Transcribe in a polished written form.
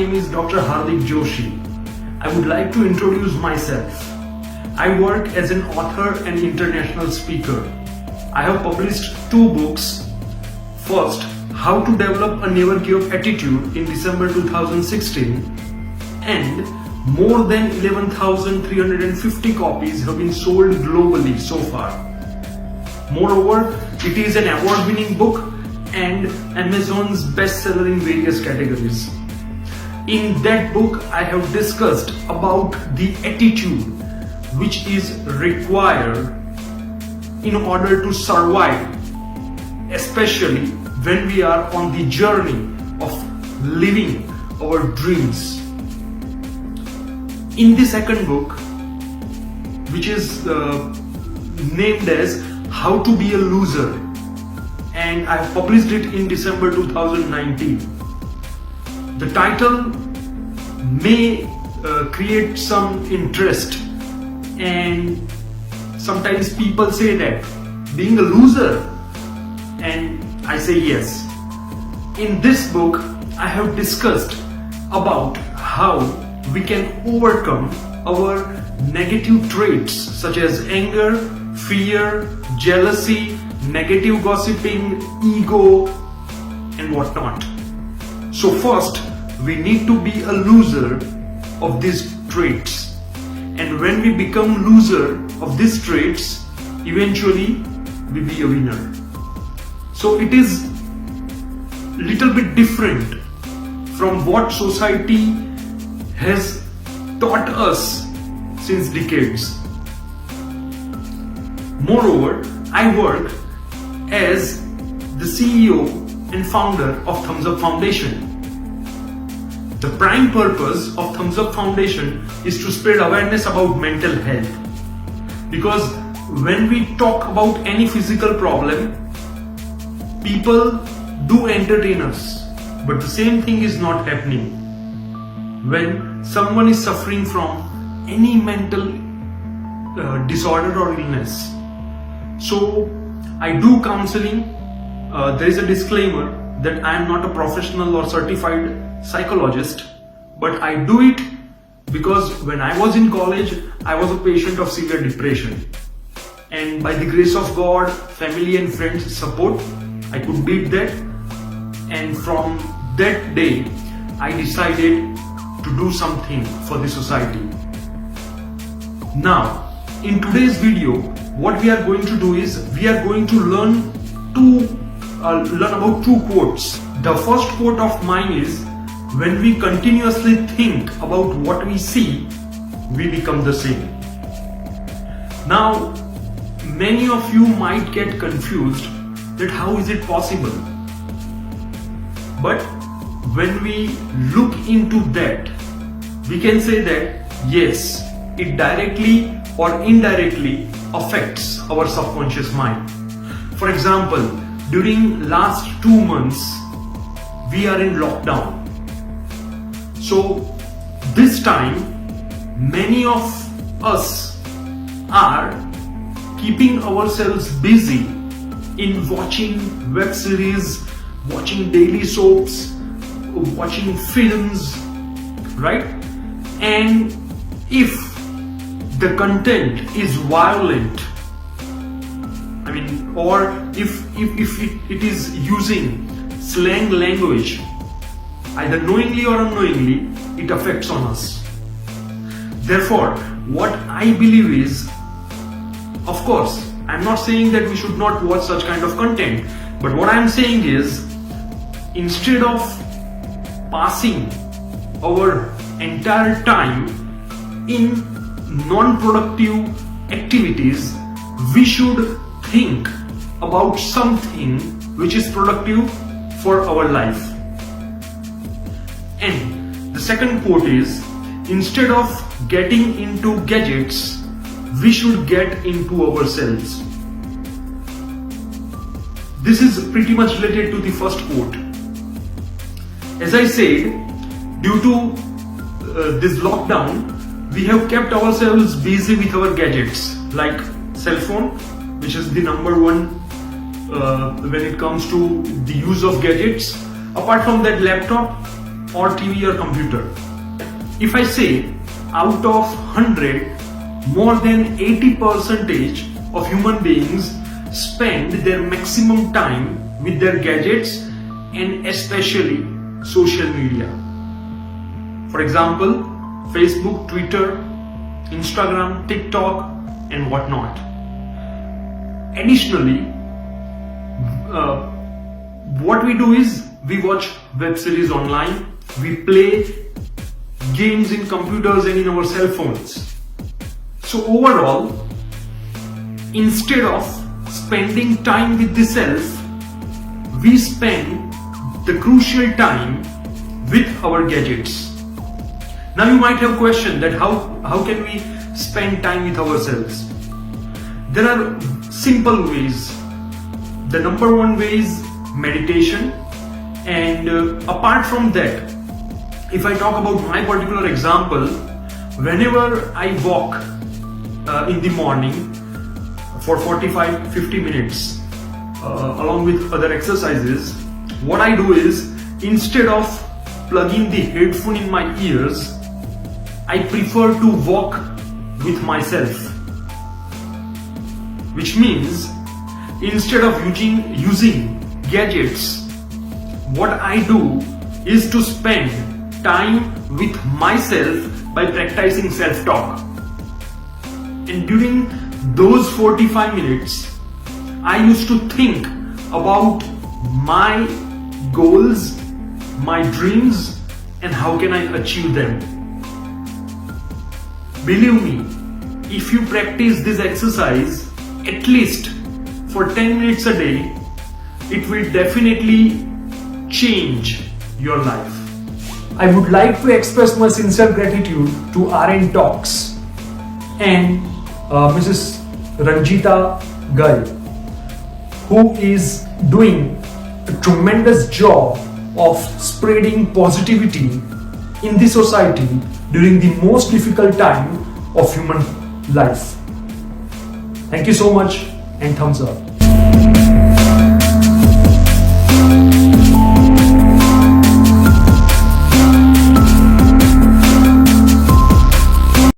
name is Dr. Hardik Joshi. I would like to introduce myself. I work as an author and international speaker. I have published 2 books. First, How to Develop a Never Give Up Attitude in December 2016, and more than 11,350 copies have been sold globally so far. Moreover, it is an award-winning book and Amazon's bestseller in various categories. In that book, I have discussed about the attitude which is required in order to survive, especially when we are on the journey of living our dreams. In the second book, which is named as How to Be a Loser, and I published it in December 2019. The title may create some interest, and sometimes people say that being a loser, and I say yes. In this book, I have discussed about how we can overcome our negative traits such as anger, fear, jealousy, negative gossiping, ego, and whatnot. So first, we need to be a loser of these traits. And when we become loser of these traits, eventually we be a winner. So it is little bit different from what society has taught us since decades. Moreover, I work as the CEO and founder of Thumbs Up Foundation. The prime purpose of Thumbs Up Foundation is to spread awareness about mental health. Because when we talk about any physical problem, people do entertain us, but the same thing is not happening when someone is suffering from any mental disorder or illness. So I do counseling. There is a disclaimer that I am not a professional or certified psychologist, but I do it because when I was in college, I was a patient of severe depression. And by the grace of God, family and friends' support, I could beat that. And from that day, I decided to do something for the society. Now, in today's video, what we are going to do is we are going to learn about 2 quotes. The first quote of mine is, when we continuously think about what we see, we become the same. Now, many of you might get confused that how is it possible? But when we look into that, we can say that yes, it directly or indirectly affects our subconscious mind. For example, during last 2 months, we are in lockdown. So this time, many of us are keeping ourselves busy in watching web series, watching daily soaps, watching films, right? And if the content is violent, or if it is using slang language, either knowingly or unknowingly, it affects on us. Therefore, what I believe is, of course, I'm not saying that we should not watch such kind of content, but what I'm saying is, instead of passing our entire time in non-productive activities, we should think about something which is productive for our life. And the second quote is, instead of getting into gadgets, we should get into ourselves. This is pretty much related to the first quote. As I said, due to this lockdown, we have kept ourselves busy with our gadgets like cell phone, which is the number one when it comes to the use of gadgets. Apart from that, laptop, or TV or computer. If I say out of 100, more than 80% of human beings spend their maximum time with their gadgets and especially social media. For example, Facebook, Twitter, Instagram, TikTok, and whatnot. Additionally, what we do is we watch web series online, we play games in computers and in our cell phones. So overall, instead of spending time with the self, we spend the crucial time with our gadgets. Now you might have questioned that how can we spend time with ourselves? There are simple ways. The number one way is meditation, and apart from that, if I talk about my particular example, whenever I walk in the morning for 45-50 minutes along with other exercises, what I do is, instead of plugging the headphone in my ears, I prefer to walk with myself, which means instead of using gadgets, what I do is to spend time with myself by practicing self-talk. And during those 45 minutes, I used to think about my goals, my dreams, and how can I achieve them. Believe me, if you practice this exercise at least for 10 minutes a day, it will definitely change your life. I would like to express my sincere gratitude to RN Talks and Mrs. Ranjita Gai, who is doing a tremendous job of spreading positivity in the society during the most difficult time of human life. Thank you so much, and thumbs up.